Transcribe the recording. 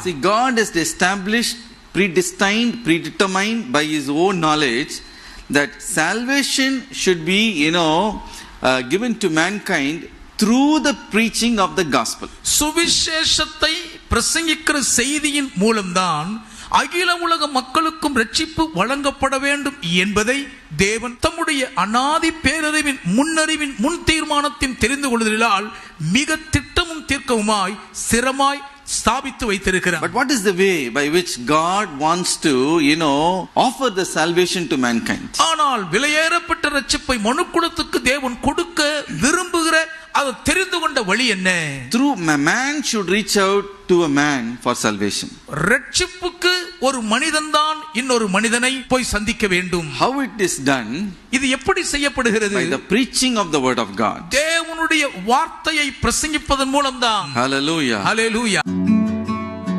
See, God has established, predestined, predetermined by His own knowledge that salvation should be, given to mankind through the preaching of the gospel. சுவிசேஷத்தை பிரசங்கிக்கிற செய்தியின் மூலம்தான் அகில உலக மக்களுக்கும் ரட்சிப்பு வழங்கப்பட வேண்டும் என்பதை தேவன் தம்முடைய அநாதி பேரறிவின் முன்னறிவின் முன் தீர்மானத்தின் தெரிந்து கொள்வதால் மிக திட்டமும் தீர்க்கவுமாய் சிரமாய் ஸ்தாபித்து வைத்திருக்கிறார். But what is the way by which God wants to, offer the salvation to mankind? ஆனால் விலையேறப்பட்ட ரட்சிப்பை மனுக்குலத்துக்கு தேவன் கொடுக்க விரும்புகிற அதை தெரிந்து கொண்ட வழி என்ன? Through man should reach out to a man for salvation. ரட்சிப்புக்கு ஒரு மனிதன்தான் இன்னொரு மனிதனை போய் சந்திக்க வேண்டும். How it is done? இது எப்படி செய்யப்படுகிறது? By the preaching of the word of God. தேவனுடைய வார்த்தையை பிரசங்கிப்பதன் மூலம்தான். Hallelujah. Hallelujah.